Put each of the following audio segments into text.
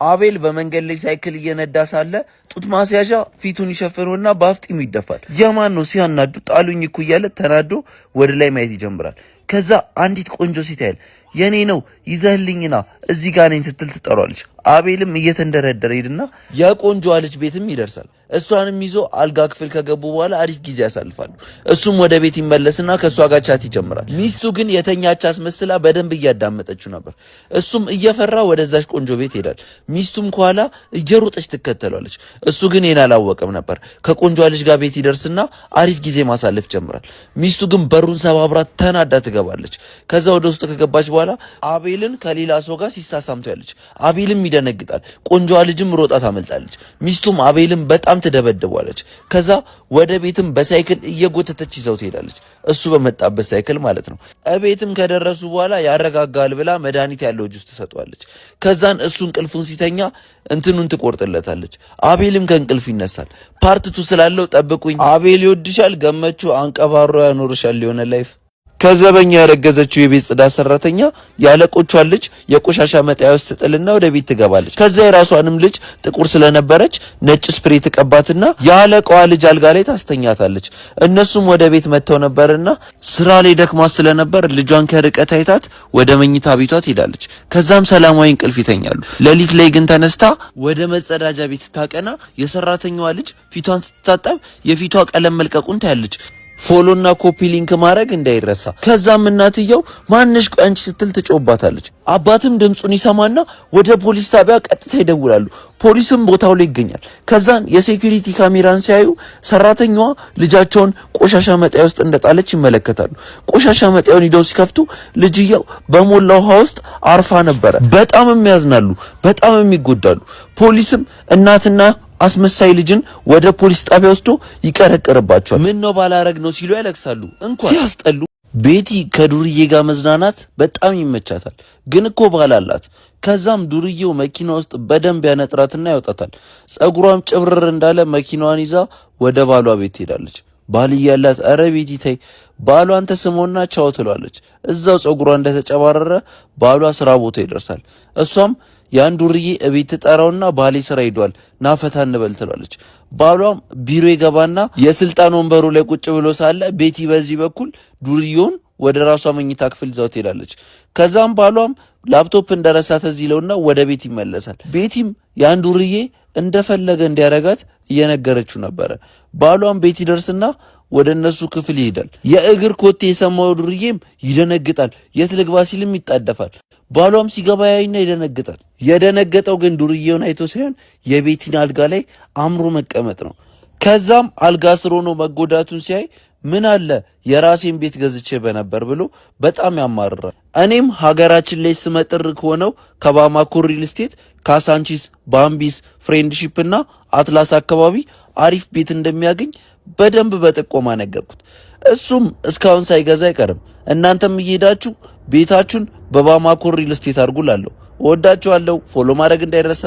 አቤል በመንገድ ላይ ሳይክል እየነዳ ሳለ ጡት ማስያዣ ፊቱን ይሸፍነውና በአፍጢሙ ይደፋል። የማን ነው ሲያናዱ ጣሉኝ እኮ እያለ ተናዶ ወደ ላይ ማየት ይጀምራል። ከዛ አንዲት ቆንጆ ሴት ያያል። የኔ ነው ይዘህልኝና እዚህ ጋር ነኝ ስትል ትጠራለች። አቤልም እየተንደረደረ ሄድና የቆንጆዋ ልጅ ቤትም ይደርሳል። እሷንም ይዞ አልጋ ክፍል ከገቡ በኋላ አሪፍ ጊዜ ያሳልፋሉ። እሱም ወደ ቤት ይመለስና ከሷ ጋር ቻት ይጀምራል። ሚስቱ ግን የተኛች አስመስላ በደንብ እያዳመጠችው ነበር። እሱም እየፈራ ወደዛች ቆንጆ ቤት ይሄዳል። ሚስቱም ከኋላ እየሮጠች ትከተላለች። እሱ ግን ይሄን አላወቀም ነበር። ከቆንጆ ልጅ ጋር ቤት ይደርስና አሪፍ ጊዜ ማሳለፍ ጀምራል። ሚስቱ ግን በሩን ሰባብራ ተናዳ ትገባለች። ከዛ ወደ ውስጥ ከገባች በኋላ አቤልን ከሌላ ሰው ጋር ሲሳሳምቱ ያለች። አቤልም ይደነግጣል። ቆንጆዋ ልጅም ሮጣ ታመልጣለች። ሚስቱም አቤልን በጣም ትደበድባለች። ከዛ ወደ ቤትም በሳይክል እየጎተተች ይዘው ትሄዳለች። እሱ በመጣበት ሳይክል ማለት ነው። እቤትም ከደረሱ በኋላ ያረጋጋል ብላ መድኃኒት ያለው ጁስ ትሰጧለች። ከዛን እሱ እንቅልፉን ሲተኛ እንትኑን ትቆርጥለታለች። አቤልም ከእንቅልፉ ይነሳል። ፓርት 2 ስላለው ጠብቁኝ። አቤል ይወድሻል፣ ገመቹ አንቀባሮ ያኖርሻል ሊሆነ ላይፍ ከዘበኛ ያረገዘችው የቤት ጽዳት ሰራተኛ ያለቆቿን ልጅ የቆሻሻ መጣያ ውስጥ ጥልና ወደ ቤት ትገባለች። ከዛ የራሷንም ልጅ ጥቁር ስለነበረች ነጭ ስፕሬ ተቀባትና ያለቀዋ ልጅ አልጋ ላይ ታስተኛታለች። እነሱም ወደ ቤት መጥተው ነበርና ስራ ላይ ደክማ ስለነበር ልጇን ከርቀት አይታት ወደ መኝታ ቤቷ ትሄዳለች። ከዛም ሰላማዊ እንቅልፍ ይተኛሉ። ሌሊት ላይ ግን ተነስታ ወደ መጸዳጃ ቤት ታቀና የሰራተኛዋ ልጅ ፊቷን ስትታጠብ የፊቷ ቀለም መልቀቁን ታያለች። ፎሎና ኮፒ ሊንክ ማድረግ እንዳይረሳ። ከዛም እናትየው ማንሽ ቆንጭ ስትል ትጮባታለች። አባትም ድምጹን ይሰማና ወደ ፖሊስ ጣቢያ ቀጥታ ይደውላሉ። ፖሊስም ቦታው ላይ ይገኛል። ከዛን የሴኩሪቲ ካሜራን ሲያዩ ሰራተኛዋ ልጃቸውን ቆሻሻ መጣያ ውስጥ እንደጣለች ይመለከታሉ። ቆሻሻ መጣያውን ሂደው ሲከፍቱ ልጅየው በሞላ ውሃ ውስጥ አርፋ ነበረ። በጣምም ያዝናሉ፣ በጣምም ይጎዳሉ። ፖሊስም እናትና አስመሳይ ልጅን ወደ ፖሊስ ጣቢያ ወስዶ ይቀረቀርባቸዋል። ምን ነው ባላረግ ነው ሲሉ ያለቅሳሉ። እንኳን ሲያስጠሉ። ቤቲ ከዱርዬ ጋር መዝናናት በጣም ይመቻታል፣ ግን እኮ ባላላት። ከዛም ዱርዬው መኪና ውስጥ በደንብ ያነጥራትና ያወጣታል። ጸጉሯም ጭብርር እንዳለ መኪናዋን ይዛ ወደ ባሏ ቤት ትሄዳለች። ባል ያላት አረ ቤቲ ተይ ባሏን ተስሞና ቻው ትሏለች። እዛው ጸጉሯ እንደተጨባረረ ባሏ ስራ ቦታ ይደርሳል። እሷም ያን ዱርዬ እቤት ተጣራውና ባሌ ስራ ሄዷል ናፈታ እንበል ትላለች። ባሏም ቢሮ ይገባና የስልጣን ወንበሩ ላይ ቁጭ ብሎ ሳለ ቤቲ በዚህ በኩል ዱርዬውን ወደ ራሷ መኝታ ክፍል ይዛው ትሄዳለች። ከዛም ባሏም ላፕቶፕ እንደረሳተ ይለውና ወደ ቤት ይመለሳል። ቤቲም ያን ዱርዬ እንደፈለገ እንዲያረጋት እየነገረችው ነበረ። ባሏም ቤት ይደርስና ወደ እነሱ ክፍል ይሄዳል። የእግር ኮቴ የሰማው ዱርዬም ይደነግጣል። የት ልግባ ሲልም ይጣደፋል። ባሏም ሲገባ ያይና ይደነግጣል። የደነገጠው ግን ዱርዬውን አይቶ ሳይሆን የቤቲን አልጋ ላይ አምሮ መቀመጥ ነው። ከዛም አልጋ ስር ሆኖ መጎዳቱን ሲያይ ምን አለ የራሴን ቤት ገዝቼ በነበር ብሎ በጣም ያማርራል። እኔም ሀገራችን ላይ ስመጥር ከሆነው ከባማኮ ሪል ስቴት ካሳንቺስ፣ ባምቢስ፣ ፍሬንድሺፕ እና አትላስ አካባቢ አሪፍ ቤት እንደሚያገኝ በደንብ በጥቆማ ነገርኩት። እሱም እስካሁን ሳይገዛ አይቀርም። እናንተም እየሄዳችሁ ቤታችሁን በባማኮ ሪል ስቴት አድርጉላለሁ። ወዳችኋለሁ። ፎሎ ማድረግ እንዳይረሳ።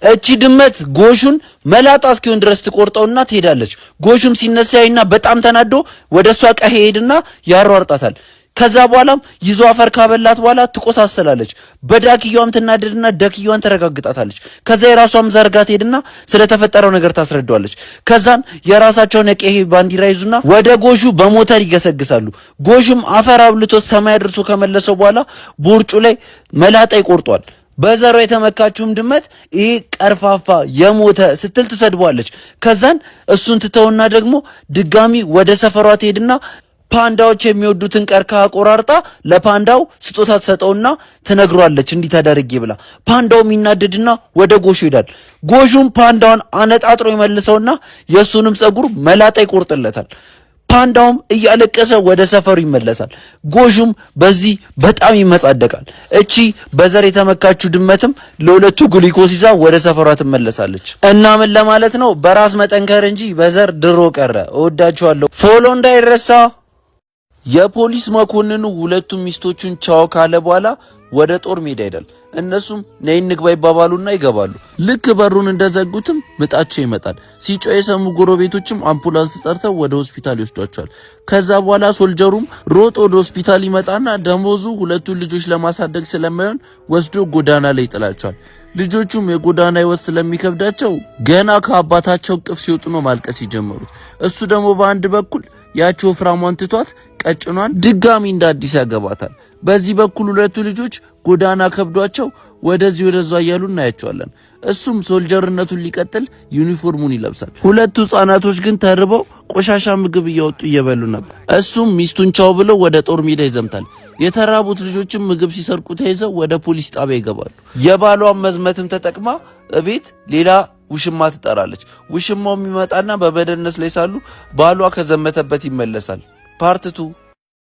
እቺ ድመት ጎሹን መላጣ እስኪሆን ድረስ ትቆርጠውና ትሄዳለች። ጎሹም ሲነሳይና በጣም ተናዶ ወደሷ ቀሄ ሄድና ያሯርጣታል። ከዛ በኋላም ይዞ አፈር ካበላት በኋላ ትቆሳሰላለች። በዳክያዋም ትናደድና ዳክያዋን ተረጋግጣታለች። ከዛ የራሷም ዘርጋት ሄድና ስለተፈጠረው ነገር ታስረዳዋለች። ከዛን የራሳቸውን የቀሄ ባንዲራ ይዙና ወደ ጎሹ በሞተር ይገሰግሳሉ። ጎሹም አፈር አብልቶ ሰማይ አድርሶ ከመለሰው በኋላ ቦርጩ ላይ መላጣ ይቆርጧል። በዘሯ የተመካችውም ድመት ይሄ ቀርፋፋ የሞተ ስትል ትሰድቧለች። ከዛን እሱን ትተውና ደግሞ ድጋሚ ወደ ሰፈሯ ትሄድና ፓንዳዎች የሚወዱትን ቀርከሃ ቆራርጣ ለፓንዳው ስጦታ ተሰጠውና ትነግሯለች እንዲህ ተደርጌ ብላ። ፓንዳው የሚናደድና ወደ ጎሹ ይሄዳል። ጎሹም ፓንዳውን አነጣጥሮ ይመልሰውና የሱንም ጸጉር መላጣ ይቆርጥለታል። ፓንዳውም እያለቀሰ ወደ ሰፈሩ ይመለሳል። ጎሹም በዚህ በጣም ይመጻደቃል። እቺ በዘር የተመካችው ድመትም ለሁለቱ ግሉኮስ ይዛ ወደ ሰፈሯ ትመለሳለች። እና ምን ለማለት ነው በራስ መጠንከር እንጂ በዘር ድሮ ቀረ። እወዳችኋለሁ። ፎሎ እንዳይረሳ። የፖሊስ መኮንኑ ሁለቱም ሚስቶቹን ቻው ካለ በኋላ ወደ ጦር ሜዳ ይሄዳል። እነሱም ነይ እንግባ ይባባሉና ይገባሉ። ልክ በሩን እንደዘጉትም ምጣቸው ይመጣል። ሲጮህ የሰሙ ጎረቤቶችም አምቡላንስ ጠርተው ወደ ሆስፒታል ይወስዷቸዋል። ከዛ በኋላ ሶልጀሩም ሮጦ ወደ ሆስፒታል ይመጣና ደሞዙ ሁለቱን ልጆች ለማሳደግ ስለማይሆን ወስዶ ጎዳና ላይ ይጥላቸዋል። ልጆቹም የጎዳና ህይወት ስለሚከብዳቸው ገና ከአባታቸው ቅፍ ሲወጡ ነው ማልቀስ የጀመሩት። እሱ ደግሞ በአንድ በኩል ያቸው ፍራሟን ትቷት ቀጭኗን ድጋሚ እንደ አዲስ ያገባታል። በዚህ በኩል ሁለቱ ልጆች ጎዳና ከብዷቸው ወደዚህ ወደዛ እያሉ እናያቸዋለን። እሱም ሶልጀርነቱን ሊቀጥል ዩኒፎርሙን ይለብሳል። ሁለቱ ህጻናቶች ግን ተርበው ቆሻሻ ምግብ እያወጡ እየበሉ ነበር። እሱም ሚስቱን ቻው ብለው ወደ ጦር ሜዳ ይዘምታል። የተራቡት ልጆችም ምግብ ሲሰርቁ ተይዘው ወደ ፖሊስ ጣቢያ ይገባሉ። የባሏን መዝመትም ተጠቅማ እቤት ሌላ ውሽማ ትጠራለች። ውሽማው የሚመጣና በበደነስ ላይ ሳሉ ባሏ ከዘመተበት ይመለሳል። ፓርት 2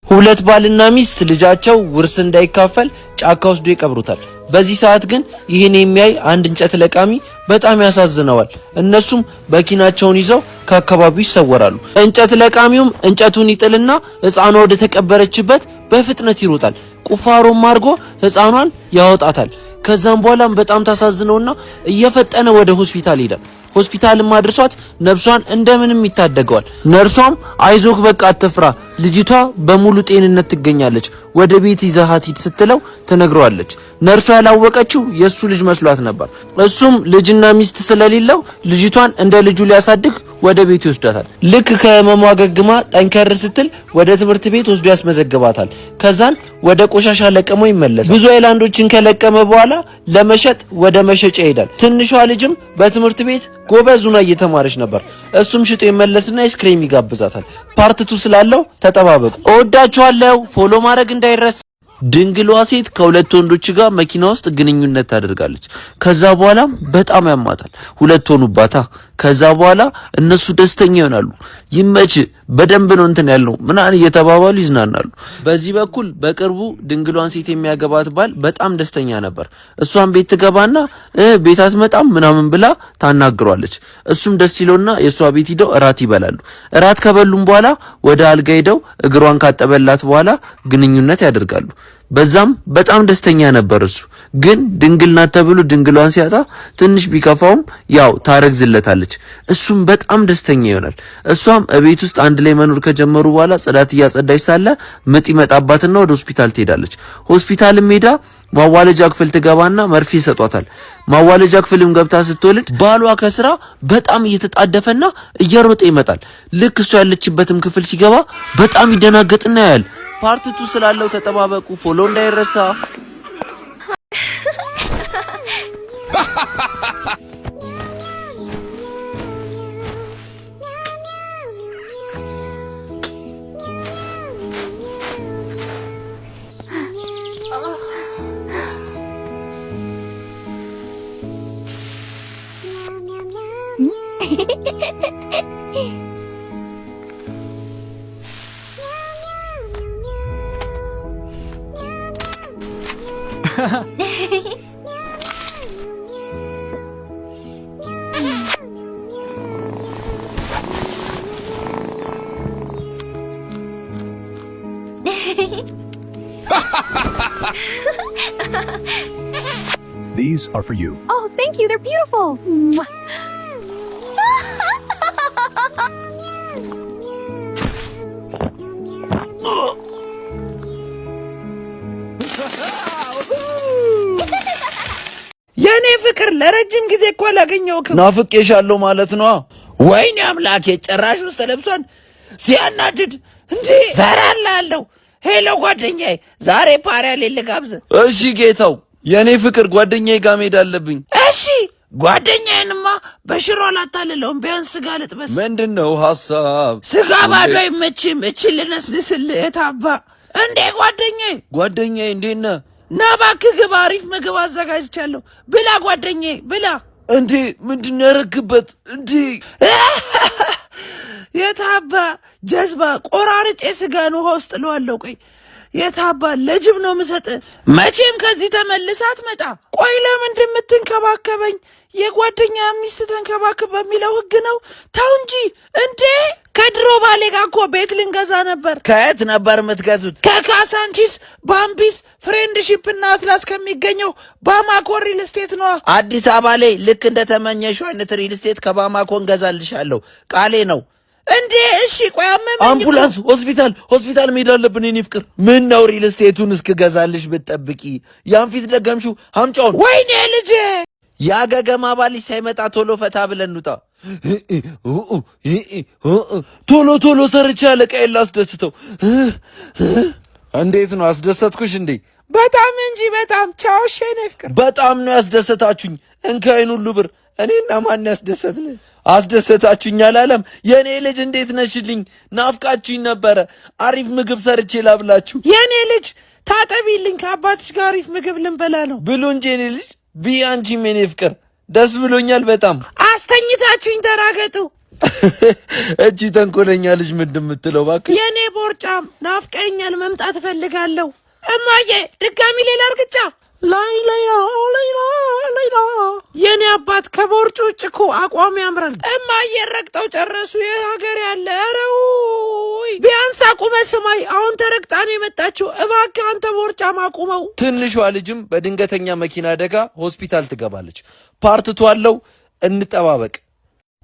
ሁለት ባልና ሚስት ልጃቸው ውርስ እንዳይካፈል ጫካ ወስዶ ይቀብሩታል። በዚህ ሰዓት ግን ይህን የሚያይ አንድ እንጨት ለቃሚ በጣም ያሳዝነዋል። እነሱም በኪናቸውን ይዘው ከአካባቢው ይሰወራሉ። እንጨት ለቃሚውም እንጨቱን ይጥልና ሕፃኗ ወደ ተቀበረችበት በፍጥነት ይሮጣል። ቁፋሮም አድርጎ ሕፃኗን ያወጣታል። ከዛም በኋላም በጣም ታሳዝነውና እየፈጠነ ወደ ሆስፒታል ይሄዳል። ሆስፒታልም አድርሷት ነፍሷን እንደምንም ይታደገዋል። ነርሷም አይዞክ በቃ አትፍራ፣ ልጅቷ በሙሉ ጤንነት ትገኛለች፣ ወደ ቤት ይዘሃት ሂድ ስትለው ትነግረዋለች። ነርሷ ያላወቀችው የሱ ልጅ መስሏት ነበር። እሱም ልጅና ሚስት ስለሌለው ልጅቷን እንደ ልጁ ሊያሳድግ ወደ ቤት ይወስዳታል። ልክ ከህመሟ ገግማ ጠንከር ስትል ወደ ትምህርት ቤት ወስዶ ያስመዘግባታል። ከዛን ወደ ቆሻሻ ለቀመው ይመለሳል። ብዙ አይላንዶችን ከለቀመ በኋላ ለመሸጥ ወደ መሸጫ ይሄዳል። ትንሿ ልጅም በትምህርት ቤት ጎበዙና እየተማረች ነበር። እሱም ሽጦ ይመለስና አይስክሬም ይጋብዛታል። ፓርት 2 ስላለው ተጠባበቁ። እወዳችኋለሁ። ፎሎ ማድረግ እንዳይረሳ። ድንግሏ ሴት ከሁለት ወንዶች ጋር መኪና ውስጥ ግንኙነት ታደርጋለች። ከዛ በኋላ በጣም ያማታል። ሁለት ሆኑባታ። ከዛ በኋላ እነሱ ደስተኛ ይሆናሉ። ይመች በደንብ ነው እንትን ያለው ምናምን እየተባባሉ ይዝናናሉ። በዚህ በኩል በቅርቡ ድንግሏን ሴት የሚያገባት ባል በጣም ደስተኛ ነበር። እሷን ቤት ትገባና ቤት አትመጣም ምናምን ብላ ታናግሯለች። እሱም ደስ ይለውና የሷ ቤት ሄደው እራት ይበላሉ። እራት ከበሉም በኋላ ወደ አልጋ ሄደው እግሯን ካጠበላት በኋላ ግንኙነት ያደርጋሉ። በዛም በጣም ደስተኛ ነበር። እሱ ግን ድንግል ናት ተብሎ ድንግሏን ሲያጣ ትንሽ ቢከፋውም ያው ታረግዝለታለች። እሱም በጣም ደስተኛ ይሆናል። እሷም እቤት ውስጥ አንድ ላይ መኖር ከጀመሩ በኋላ ጽዳት እያጸዳች ሳለ ምጥ ይመጣባትና ወደ ሆስፒታል ትሄዳለች። ሆስፒታልም ሄዳ ማዋለጃ ክፍል ትገባና መርፌ ይሰጧታል። ማዋለጃ ክፍልም ገብታ ስትወልድ ባሏ ከስራ በጣም እየተጣደፈና እየሮጠ ይመጣል። ልክ እሷ ያለችበትም ክፍል ሲገባ በጣም ይደናገጥና ያያል። ፓርት 2 ስላለው ተጠባበቁ። ፎሎ እንዳይረሳ። These are for you. Oh, thank you. They're beautiful. የኔ ፍቅር ለረጅም ጊዜ እኮ አላገኘሁም። ናፍቄሻለሁ ማለት ነው። ወይኔ አምላኬ ጭራሽ ውስጥ ተለብሷን ሲያናድድ እንዴ! ሰራላለሁ። ሄሎ ጓደኛዬ፣ ዛሬ ፓሪያ ሌለ ጋብዘ። እሺ ጌታው፣ የኔ ፍቅር ጓደኛዬ ጋር መሄድ አለብኝ። እሺ ጓደኛዬንማ በሽሮ አላታልለውም፣ ቢያንስ ስጋ ልጥበስ። ምንድነው ሐሳብ? ስጋ ባዶ አይመችም። እቺ ልነስልስልህ የታባ እንዴ ጓደኛዬ እንዴት ነህ? ና እባክህ ግባ፣ አሪፍ ምግብ አዘጋጅቻለሁ። ብላ ጓደኛዬ ብላ። እንዴ ምንድነው ያረክበት? እንዴ የታባ ጀዝባ ቆራርጬ ስጋን ውሃ ውስጥ ጥለዋለሁ። ቆይ የታባ ለጅብ ነው ምሰጥ። መቼም ከዚህ ተመልሳ አትመጣ። ቆይ ለምንድን የምትንከባከበኝ? የጓደኛ ሚስት ተንከባከብ በሚለው ህግ ነው። ተው እንጂ እንዴ! ከድሮ ባሌ ጋር እኮ ቤት ልንገዛ ነበር። ከየት ነበር የምትገዙት? ከካሳንቺስ፣ ባምቢስ፣ ፍሬንድሺፕ እና አትላስ ከሚገኘው ባማኮ ሪል ስቴት ነዋ። አዲስ አበባ ላይ ልክ እንደተመኘሽው አይነት ሪል ስቴት ከባማኮ እንገዛልሻለሁ። ቃሌ ነው። እንዴ እሺ ቆይ አመመኝ። አምቡላንስ፣ ሆስፒታል መሄድ አለብን። የኔ ፍቅር ምን ነው ሪል ስቴቱን እስክገዛልሽ ብትጠብቂ? ያን ፊት ደገምሽው። አምጫውን። ወይኔ ልጄ ያገገማ ባልሽ ሳይመጣ ቶሎ ፈታ ብለን እንውጣ። ቶሎ ሰርቼ አለቃዬን ላስደስተው። እንዴት ነው አስደሰትኩሽ እንዴ? በጣም እንጂ በጣም። ቻው እሺ የኔ ፍቅር። በጣም ነው ያስደሰታችሁኝ። እንካይን ሁሉ ብር እኔና ማን ያስደሰትን? አስደሰታችሁኝ አላለም። የኔ ልጅ እንዴት ነሽልኝ? ናፍቃችሁኝ ነበረ። አሪፍ ምግብ ሰርቼ ላብላችሁ። የኔ ልጅ ታጠቢልኝ፣ ከአባትሽ ጋር አሪፍ ምግብ ልንበላ ነው። ብሉ እንጂ የኔ ልጅ። ቢያንቺ የኔ ፍቅር ደስ ብሎኛል በጣም። አስተኝታችሁኝ ተራገጡ። እቺ ተንኮለኛ ልጅ ምንድን የምትለው እባክህ? የኔ ቦርጫም ናፍቀኛል፣ መምጣት እፈልጋለሁ። እማዬ ድጋሚ ሌላ እርግጫ። ላይላ የኔ አባት ከቦርጩ ውጭ እኮ አቋም ያምራል። እማዬ ረግጠው ጨረሱ። የሀገር ያለ ረውይ ቢያንስ አቁመ ስማይ። አሁን ተረግጣ ነው የመጣችው። እባክህ አንተ ቦርጫም አቁመው። ትንሿ ልጅም በድንገተኛ መኪና አደጋ ሆስፒታል ትገባለች። ፓርትቱ አለው። እንጠባበቅ።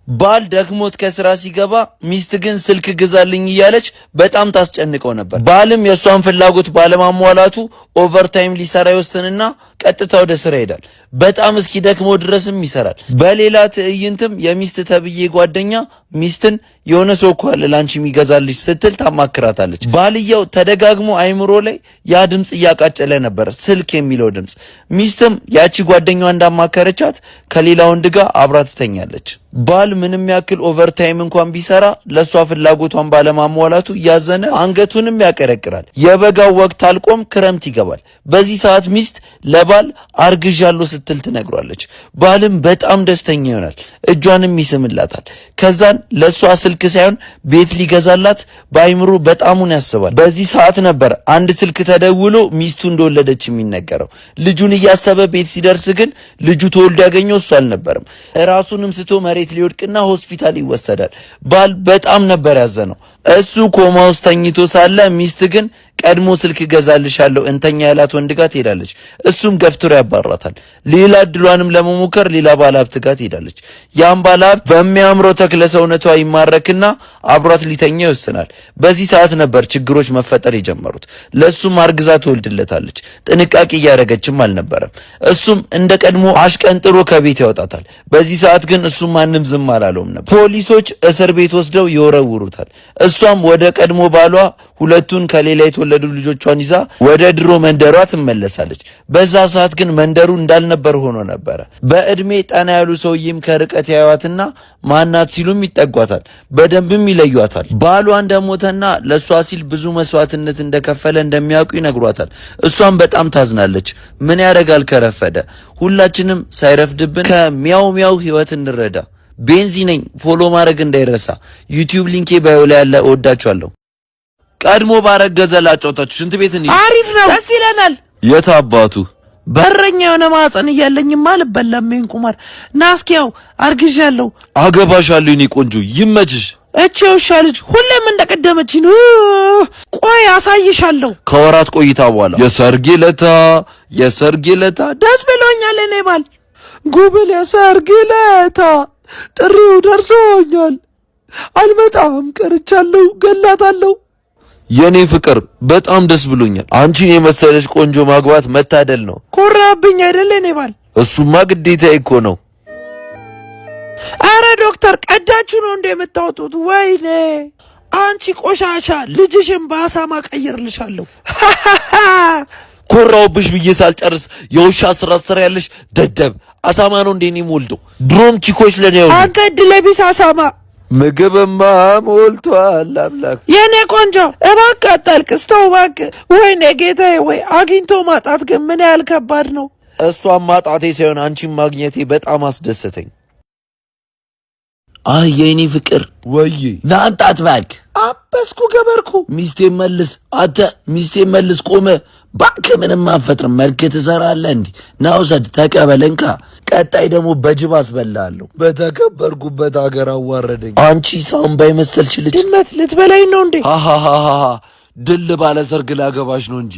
ባል ደክሞት ከስራ ሲገባ ሚስት ግን ስልክ ግዛልኝ እያለች በጣም ታስጨንቀው ነበር። ባልም የእሷን ፍላጎት ባለማሟላቱ ኦቨርታይም ሊሰራ ይወስንና ቀጥታ ወደ ስራ ይሄዳል። በጣም እስኪ ደክሞ ድረስም ይሰራል። በሌላ ትዕይንትም የሚስት ተብዬ ጓደኛ ሚስትን የሆነ ሰው እኮ አለ ላንቺ የሚገዛልሽ ስትል ታማክራታለች። ባልየው ተደጋግሞ አይምሮ ላይ ያ ድምጽ እያቃጨለ ነበር፣ ስልክ የሚለው ድምጽ። ሚስትም ያቺ ጓደኛዋ እንዳማከረቻት ከሌላ ወንድ ጋር አብራ ትተኛለች። ባል ምንም ያክል ኦቨርታይም እንኳን ቢሰራ ለሷ ፍላጎቷን ባለማሟላቱ ያዘነ አንገቱንም ያቀረቅራል። የበጋው ወቅት አልቆም ክረምት ይገባል። በዚህ ሰዓት ሚስት ለባል አርግዣለሁ ስትል ትነግሯለች። ባልም በጣም ደስተኛ ይሆናል፣ እጇንም ይስምላታል። ከዛን ለሷ ስልክ ሳይሆን ቤት ሊገዛላት በአይምሮ በጣሙን ያስባል። በዚህ ሰዓት ነበር አንድ ስልክ ተደውሎ ሚስቱ እንደወለደች የሚነገረው። ልጁን እያሰበ ቤት ሲደርስ ግን ልጁ ተወልዶ ያገኘው እሱ አልነበረም። ራሱንም ስቶ መሬት ሊወድቅና ሆስፒታል ይወሰዳል። ባል በጣም ነበር ያዘነው። እሱ ኮማ ውስጥ ተኝቶ ሳለ ሚስት ግን ቀድሞ ስልክ ገዛልሻለሁ እንተኛ ያላት ወንድ ጋር ትሄዳለች። እሱም ገፍትሮ ያባራታል። ሌላ እድሏንም ለመሞከር ሌላ ባለሀብት ጋር ትሄዳለች። ያም ባለሀብት በሚያምረው ተክለ ሰውነቷ ይማረክና አብሯት ሊተኛ ይወስናል። በዚህ ሰዓት ነበር ችግሮች መፈጠር የጀመሩት። ለሱም አርግዛ ትወልድለታለች። ጥንቃቄ እያደረገችም አልነበረም። እሱም እንደ ቀድሞ አሽቀንጥሮ ከቤት ያወጣታል። በዚህ ሰዓት ግን እሱም ማንም ዝም አላለውም ነበር። ፖሊሶች እስር ቤት ወስደው ይወረውሩታል። እሷም ወደ ቀድሞ ባሏ ሁለቱን ከሌላ የተወለዱ ልጆቿን ይዛ ወደ ድሮ መንደሯ ትመለሳለች። በዛ ሰዓት ግን መንደሩ እንዳልነበር ሆኖ ነበረ። በእድሜ ጠና ያሉ ሰውዬም ከርቀት ያዩዋትና ማናት ሲሉም ይጠጓታል፣ በደንብም ይለዩዋታል። ባሏ እንደሞተና ለሷ ሲል ብዙ መስዋዕትነት እንደከፈለ እንደሚያውቁ ይነግሯታል። እሷም በጣም ታዝናለች። ምን ያደርጋል ከረፈደ። ሁላችንም ሳይረፍድብን ከሚያው ሚያው ህይወት እንረዳ። ቤንዚ ነኝ። ፎሎ ማድረግ እንዳይረሳ። ዩቲዩብ ሊንኬ ባዮ ላይ ያለ። እወዳችኋለሁ። ቀድሞ ባረገዘ ላጫውታችሁ። ሽንት ቤት እንሂድ። አሪፍ ነው፣ ደስ ይለናል። የት አባቱ በረኛ የሆነ ማህፀን እያለኝማ አልበላም። ይሄን ቁማር ናስኪያው አርግዣለሁ። አገባሻለሁ። የኔ ቆንጆ ይመችሽ። እቺ ውሻ ልጅ ሁሌም እንደቀደመች ነው። ቆይ አሳይሻለሁ። ከወራት ቆይታ በኋላ የሰርጌ ለታ ደስ ብሎኛል። እኔ ባል ጉብል የሰርጌ ለታ ጥሪው ደርሶኛል። አልመጣም ቀርቻለሁ፣ ገላታለሁ። የኔ ፍቅር በጣም ደስ ብሎኛል። አንቺን የመሰለሽ ቆንጆ ማግባት መታደል ነው። ኮራብኝ አይደል እኔ ባል? እሱማ ግዴታ እኮ ነው። አረ ዶክተር ቀዳችሁ ነው እንደ የምታወጡት? ወይኔ አንቺ ቆሻሻ፣ ልጅሽን በአሳማ ቀይርልሻለሁ። ኮራውብሽ ብዬ ሳልጨርስ የውሻ ስራ ትሰሪያለሽ ደደብ። አሳማ ነው እንዴ እኔም ወልደው? ድሮም ቺኮች ለኔ ያው አንተ እድለቢስ አሳማ። ምግብማ ሞልቷል አምላክ። የኔ ቆንጆ እባክህ አታልቅስ፣ ተው እባክህ። ወይኔ ጌታዬ ወይ! አግኝቶ ማጣት ግን ምን ያህል ከባድ ነው። እሷን ማጣቴ ሳይሆን አንቺን ማግኘቴ በጣም አስደሰተኝ። አይ የኔ ፍቅር ወይ ናንጣት ባክ አበስኩ ገበርኩ ሚስቴ መልስ አተ ሚስቴ መልስ ቆመ ባክ ምንም አፈጥር መልክ ትሰራለህ እንዴ ናውሰድ ተቀበለንካ ቀጣይ ደግሞ በጅብ አስበላለሁ በተከበርኩበት ሀገር አዋረደኝ አንቺ ሳምባ ይመስልሽ ልጅ ድመት ልትበላኝ ነው እንዴ ሃሃሃ ድል ባለ ሰርግ ላገባሽ ነው እንጂ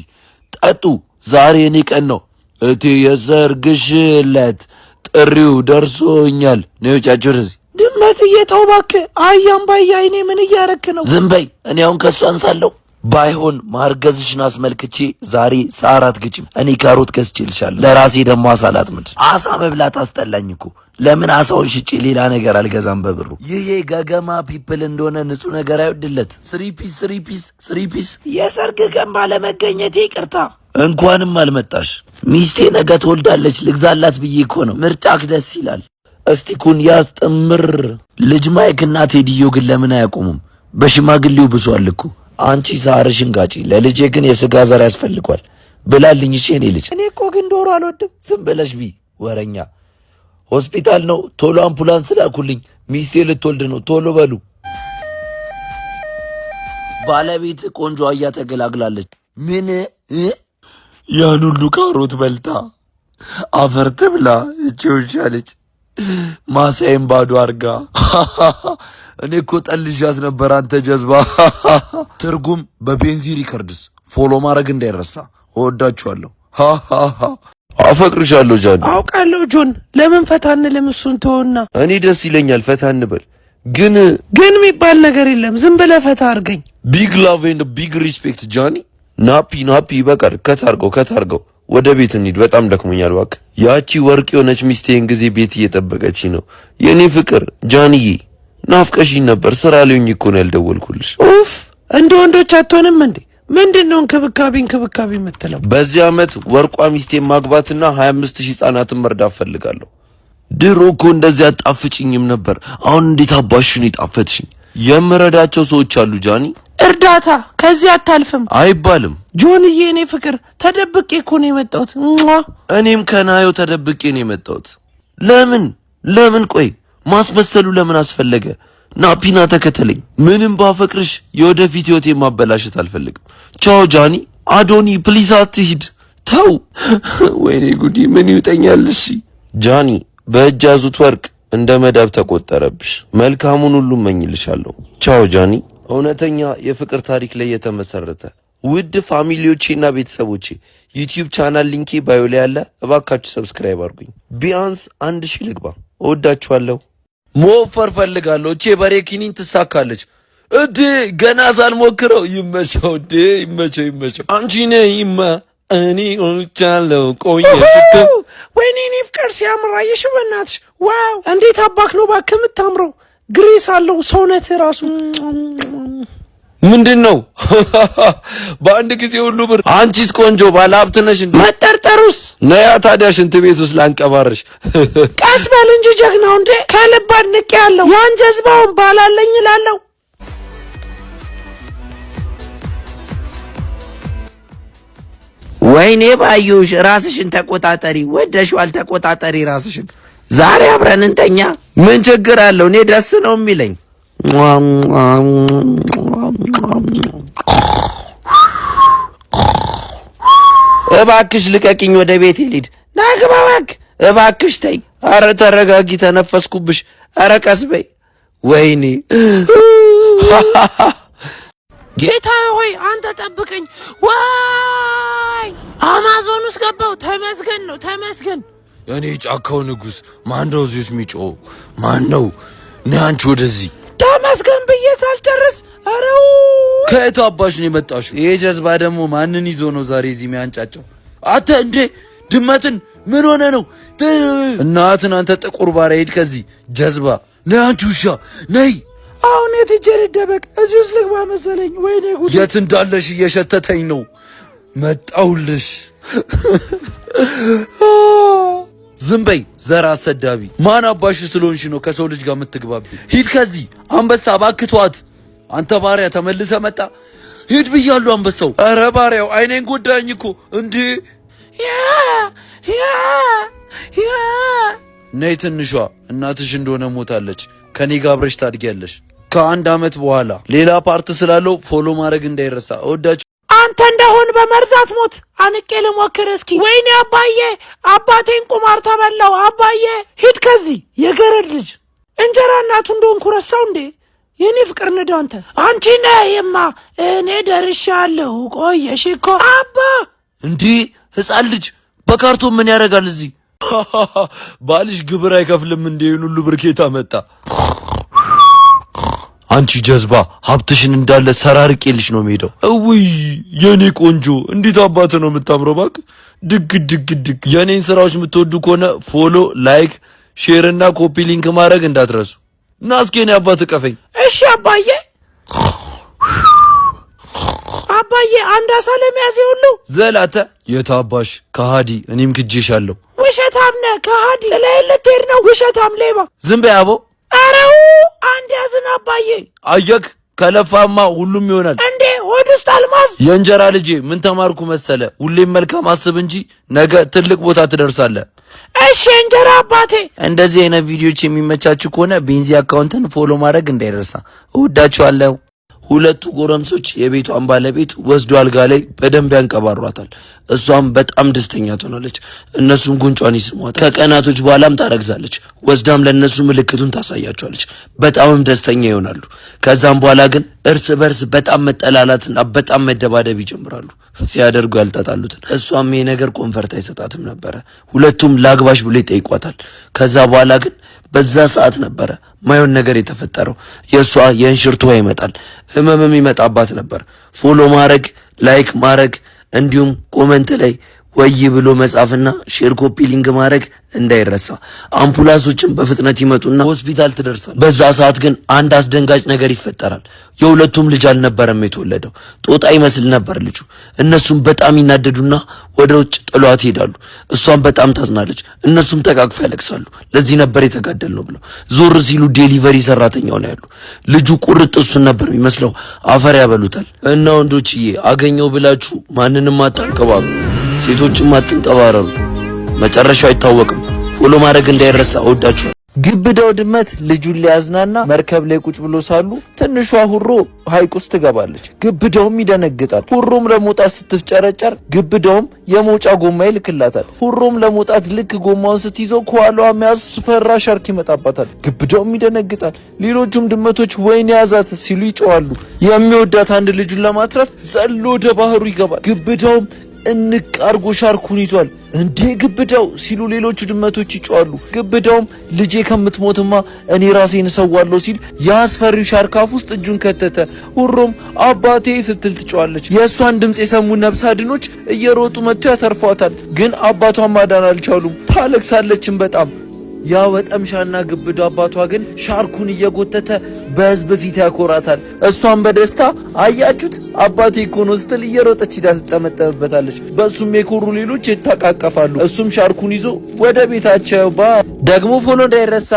ጠጡ ዛሬ እኔ ቀን ነው እቴ የሰርግሽ ዕለት ጥሪው ደርሶኛል ነው ጫጭርዚ ድመት እየተውባከ አያም ባያይኔ ምን እያረክ ነው ዝም በይ እኔ አሁን ከሱ አንሳለሁ ባይሆን ማርገዝሽን አስመልክቼ ዛሬ ሰዓራት ግጭም እኔ ካሮት ገዝቼልሻለሁ ለራሴ ደግሞ አሳላት ምድ አሳ መብላት አስጠላኝ እኮ ለምን አሳውን ሽጬ ሌላ ነገር አልገዛም በብሩ ይሄ ገገማ ፒፕል እንደሆነ ንጹህ ነገር አይወድለት ስሪ ፒስ የሰርግ ቀን ባለመገኘቴ ይቅርታ እንኳንም አልመጣሽ ሚስቴ ነገ ትወልዳለች ልግዛላት ብዬ እኮ ነው ምርጫክ ደስ ይላል እስቲ ኩን ያስጠምር ልጅ ማይክና ቴዲዮ ግን ለምን አያቆሙም በሽማግሌው ብሷል እኮ አንቺ ሳርሽን ጋጪ ለልጄ ግን የስጋ ዘር ያስፈልጓል ብላልኝ እሺ እኔ ልጅ እኔ እኮ ግን ዶሮ አልወድም ዝም ብለሽ ቢ ወረኛ ሆስፒታል ነው ቶሎ አምቡላንስ ላኩልኝ ሚስቴ ልትወልድ ነው ቶሎ በሉ ባለቤት ቆንጆ አያ ተገላግላለች ምን ያን ሁሉ ካሮት በልታ አፈር ትብላ እቺ ውሻለች ማሳዬን ባዶ አርጋ እኔ እኮ ጠልዣት ነበር አንተ ጀዝባ ትርጉም በቤንዚ ሪከርድስ ፎሎ ማድረግ እንዳይረሳ እወዳችኋለሁ አፈቅርሻለሁ ጃን አውቃለሁ ጆን ለምን ፈታ እንልም እሱን ተወና እኔ ደስ ይለኛል ፈታ እንበል ግን የሚባል ነገር የለም ዝም ብለህ ፈታ አርገኝ ቢግ ላቭ ኤንድ ቢግ ሪስፔክት ጃኒ ናፒ በቃ ከታርገው ወደ ቤት እንሂድ በጣም ደክሞኛል እባክህ ያቺ ወርቅ የሆነች ሚስቴን ጊዜ ቤት እየጠበቀች ነው የኔ ፍቅር ጃንዬ ናፍቀሽኝ ነበር ስራ ላይኝ እኮ ነው ያልደወልኩልሽ ኡፍ እንደ ወንዶች አትሆንም እንዴ ምንድነው እንክብካቤ የምትለው በዚህ አመት ወርቋ ሚስቴን ማግባትና 25000 ህጻናትን መርዳት ፈልጋለሁ ድሮ እኮ እንደዚህ አጣፍጭኝም ነበር አሁን እንዴት አባሽኝ ይጣፈጥሽኝ የምረዳቸው ሰዎች አሉ ጃኒ እርዳታ ከዚህ አታልፍም አይባልም ጆንዬ እኔ ፍቅር ተደብቄ እኮ ነው የመጣሁት እኔም ከናዮ ተደብቄ ነው የመጣሁት ለምን ቆይ ማስመሰሉ ለምን አስፈለገ ናፒና ተከተለኝ ምንም ባፈቅርሽ የወደፊት ህይወቴ ማበላሸት አልፈልግም ቻው ጃኒ አዶኒ ፕሊዝ አትሂድ ተው ወይኔ ጉዲ ምን ይውጠኛል እሺ ጃኒ በእጅ ያዙት ወርቅ እንደ መዳብ ተቆጠረብሽ መልካሙን ሁሉ እመኝልሻለሁ ቻው ጃኒ እውነተኛ የፍቅር ታሪክ ላይ የተመሰረተ ውድ ፋሚሊዎቼና ቤተሰቦቼ ዩቲዩብ ቻናል ሊንኬ ባዮ ላይ ያለ እባካችሁ ሰብስክራይብ አድርጉኝ ቢያንስ 1000 ልግባ እወዳችኋለሁ ሞፈር ፈልጋለሁ እቺ በሬኪኒን ትሳካለች እዴ ገና ሳልሞክረው ይመቸው አንቺ ነይማ እኔ ኦልቻለው ቆየሽከ ወይኔ እኔ ፍቅር ሲያምራ የሽበናትሽ ዋው እንዴት አባክ ነው ባክ የምታምረው ግሬስ አለው ሰውነት ራሱ ምንድነው በአንድ ጊዜ ሁሉ ብር አንቺስ ቆንጆ ባለ ሀብት ነሽ እንዴ መጠርጠሩስ ነያ ታዲያ ሽንት ቤት ውስጥ ላንቀባርሽ ቀስ በል እንጂ ጀግናው እንዴ ከልብ አድንቄ ያለው ያን ጀዝባውን ባላለኝ እላለሁ ወይኔ ባዩሽ ራስሽን ተቆጣጠሪ ወደሽዋል ተቆጣጠሪ ራስሽን ዛሬ አብረን እንተኛ ምን ችግር አለው እኔ ደስ ነው የሚለኝ እባክሽ ልቀቂኝ ወደ ቤት ልሂድ ናግባ እባክሽ ተይ አረ ተረጋጊ ተነፈስኩብሽ አረ ቀስ በይ ወይኔ ጌታ ሆይ አንተ ጠብቀኝ ዋይ አማዞን ውስጥ ገባው ተመስገን እኔ ጫካው ንጉስ ማንደው እዚህስ ሚጮህ ማነው አንቺ ወደዚህ ተመስገን ብዬ ሳልጨርስ አረው ከየት አባሽ ነው የመጣሽው ይሄ ጀዝባ ደግሞ ማንን ይዞ ነው ዛሬ እዚህ የሚያንጫጫው አተ እንዴ ድመትን ምን ሆነ ነው እናትን አንተ ጥቁር ባሪያ ሄድ ከዚህ ጀዝባ ነይ አንቺ ውሻ ነይ አሁን የትጀር ደበቅ እዚህ ውስጥ ልግባ መሰለኝ ወይኔ ጉድ የት እንዳለሽ እየሸተተኝ ነው መጣውልሽ ዝም በይ ዘር አሰዳቢ ማን አባሽ ስለሆንሽ ነው ከሰው ልጅ ጋር የምትግባቢ ሂድ ከዚህ አንበሳ ባክቷት አንተ ባሪያ ተመልሰ መጣ ሂድ ብያለሁ አንበሳው ኧረ ባሪያው አይኔን ጎዳኝ እኮ እንዴ ያ ነይ ትንሿ እናትሽ እንደሆነ ሞታለች ከኔ ጋር አብረሽ ታድጊያለሽ። ከአንድ አመት በኋላ ሌላ ፓርት ስላለው ፎሎ ማድረግ እንዳይረሳ። እወዳችሁ። አንተ እንደሆን በመርዛት ሞት አንቄ ልሞክር እስኪ። ወይኔ አባዬ፣ አባቴን ቁማር ተበላው። አባዬ ሂድ ከዚህ የገረድ ልጅ። እንጀራ እናቱ እንደሆንኩ ረሳው እንዴ? የኔ ፍቅር ንዳ አንቺ ነህማ። እኔ ደርሻለሁ። ቆየሽ እኮ አባ። እንዲህ ህፃን ልጅ በካርቶን ምን ያደርጋል እዚህ? ባልሽ ግብር አይከፍልም እንዴ? ሁሉ ብርኬታ መጣ። አንቺ ጀዝባ ሀብትሽን እንዳለ ሰራርቄልሽ ነው የምሄደው። እውይ የኔ ቆንጆ እንዴት አባት ነው የምታምረው። እባክህ ድግ የኔን ስራዎች የምትወዱ ከሆነ ፎሎ፣ ላይክ፣ ሼር እና ኮፒ ሊንክ ማድረግ እንዳትረሱ። እና እስኪ እኔ አባት ቀፈኝ። እሺ አባዬ። አባዬ አንድ አሳ ለመያዝ ሁሉ ዘላተ የታባሽ ከሃዲ። እኔም ክጄሻለሁ። ውሸታም ነህ ከሃዲ። ላይ ልትሄድ ነው ውሸታም ሌባ። ዝም በይ አቦ። አረው አንድ ያዝን አባዬ። አየክ ከለፋማ ሁሉም ይሆናል እንዴ። ሆድ ውስጥ አልማዝ። የእንጀራ ልጄ ምን ተማርኩ መሰለ? ሁሌም መልካም አስብ እንጂ ነገ ትልቅ ቦታ ትደርሳለህ። እሺ እንጀራ አባቴ። እንደዚህ አይነት ቪዲዮዎች የሚመቻችሁ ከሆነ ቤንዚ አካውንትን ፎሎ ማድረግ እንዳይረሳ። እወዳችኋለሁ። ሁለቱ ጎረምሶች የቤቷን ባለቤት ወስዶ አልጋ ላይ በደንብ ያንቀባሯታል። እሷም በጣም ደስተኛ ትሆናለች። እነሱም ጉንጯን ይስሟታል። ከቀናቶች በኋላም ታረግዛለች። ወስዳም ለነሱ ምልክቱን ታሳያቸዋለች። በጣምም ደስተኛ ይሆናሉ። ከዛም በኋላ ግን እርስ በርስ በጣም መጠላላትና በጣም መደባደብ ይጀምራሉ። ሲያደርጉ ያልተጣሉትን እሷም ይሄ ነገር ኮንፈርት አይሰጣትም ነበረ። ሁለቱም ላግባሽ ብሎ ይጠይቋታል። ከዛ በኋላ ግን በዛ ሰዓት ነበረ ማየውን ነገር የተፈጠረው። የእሷ የእንሽርቷ ይመጣል፣ ህመምም ይመጣባት ነበር። ፎሎ ማድረግ፣ ላይክ ማድረግ እንዲሁም ኮመንት ላይ ወይ ብሎ መጻፍና ሼር ኮፒ ሊንክ ማድረግ እንዳይረሳ። አምቡላንሶችም በፍጥነት ይመጡና ሆስፒታል ትደርሳል። በዛ ሰዓት ግን አንድ አስደንጋጭ ነገር ይፈጠራል። የሁለቱም ልጅ አልነበረም የተወለደው፣ ጦጣ ይመስል ነበር ልጁ። እነሱም በጣም ይናደዱና ወደ ውጭ ጥሏት ይሄዳሉ። እሷም በጣም ታዝናለች። እነሱም ተቃቅፈው ያለቅሳሉ። ለዚህ ነበር የተጋደል ነው ብለው ዞር ሲሉ ዴሊቨሪ ሰራተኛው ነው ያሉ። ልጁ ቁርጥ እሱን ነበር የሚመስለው። አፈር ያበሉታል። እና ወንዶችዬ አገኘው ብላችሁ ማንንም አታንቀባሩ፣ ሴቶችም አትንቀባረሩ። መጨረሻው አይታወቅም። ፎሎ ማድረግ እንዳይረሳ። እወዳችኋለሁ። ግብዳው ድመት ልጁን ሊያዝናና መርከብ ላይ ቁጭ ብሎ ሳሉ ትንሿ ሁሮ ሐይቅ ውስጥ ትገባለች። ግብዳውም ይደነግጣል። ሁሮም ለመውጣት ስትፍጨረጨር ግብዳውም የመውጫ ጎማ ይልክላታል። ሁሮም ለመውጣት ልክ ጎማውን ስትይዘው ከኋላዋ የሚያስፈራ ሻርክ ይመጣባታል። ግብዳውም ይደነግጣል። ሌሎቹም ድመቶች ወይኔ ያዛት ሲሉ ይጮዋሉ። የሚወዳት አንድ ልጁን ለማትረፍ ዘሎ ወደ ባህሩ ይገባል። ግብዳውም እንቅ አርጎ ሻርኩን ይዟል። እንዴ ግብዳው ሲሉ ሌሎቹ ድመቶች ይጮዋሉ። ግብዳውም ልጄ ከምትሞትማ እኔ ራሴን እሰዋለሁ ሲል የአስፈሪው ሻርክ አፍ ውስጥ እጁን ከተተ። ሁሮም አባቴ ስትል ትጮዋለች። የእሷን ድምፅ የሰሙ ነፍስ አድኖች እየሮጡ መጥተው ያተርፏታል። ግን አባቷን ማዳን አልቻሉም። ታለቅሳለችም በጣም። ያ ወጠምሻና ግብዳው አባቷ ግን ሻርኩን እየጎተተ በህዝብ ፊት ያኮራታል። እሷም በደስታ አያችሁት አባቴ እኮ ነው ስትል እየሮጠች ሂዳ ትጠመጠምበታለች። በእሱም የኮሩ ሌሎች ይታቃቀፋሉ። እሱም ሻርኩን ይዞ ወደ ቤታቸው ደግሞ ፎሎ እንዳይረሳ።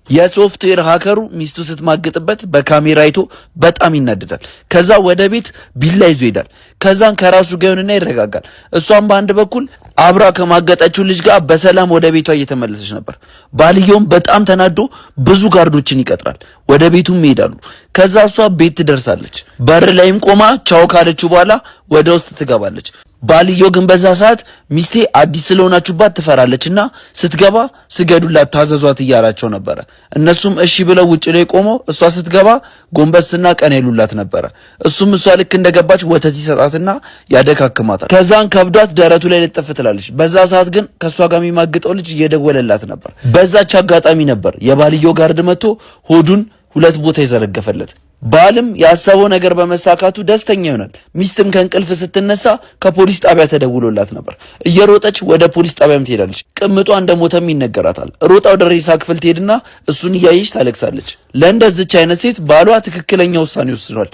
የሶፍትዌር ሃከሩ ሚስቱ ስትማግጥበት በካሜራ አይቶ በጣም ይናደዳል። ከዛ ወደ ቤት ቢላ ይዞ ይሄዳል። ከዛን ከራሱ ጋር ይሆንና ይረጋጋል። እሷም በአንድ በኩል አብራ ከማገጠችው ልጅ ጋር በሰላም ወደ ቤቷ እየተመለሰች ነበር። ባልየውም በጣም ተናዶ ብዙ ጋርዶችን ይቀጥራል። ወደ ቤቱም ይሄዳሉ። ከዛ እሷ ቤት ትደርሳለች። በር ላይም ቆማ ቻው ካለችው በኋላ ወደ ውስጥ ትገባለች። ባልየው ግን በዛ ሰዓት ሚስቴ አዲስ ስለሆናችሁባት ትፈራለችና ስትገባ ስገዱላት ታዘዟት እያላቸው ነበረ። እነሱም እሺ ብለው ውጭ ላይ ቆመው እሷ ስትገባ ጎንበስና ቀና ይሉላት ነበረ። እሱም እሷ ልክ እንደገባች ወተት ይሰጣትና ያደካክማታል። ከዛን ከብዷት ደረቱ ላይ ልጥፍ ትላለች። በዛ ሰዓት ግን ከሷ ጋር የሚማግጠው ልጅ እየደወለላት ነበር። በዛች አጋጣሚ ነበር የባልየው ጋርድ መጥቶ ሆዱን ሁለት ቦታ ይዘረገፈለት። ባልም ያሰበው ነገር በመሳካቱ ደስተኛ ይሆናል። ሚስትም ከእንቅልፍ ስትነሳ ከፖሊስ ጣቢያ ተደውሎላት ነበር። እየሮጠች ወደ ፖሊስ ጣቢያም ትሄዳለች። ቅምጧ እንደሞተም ይነገራታል። ሮጣ ወደ ሬሳ ክፍል ትሄድና እሱን እያየች ታለቅሳለች። ለእንደዚች አይነት ሴት ባሏ ትክክለኛ ውሳኔ ወስኗል።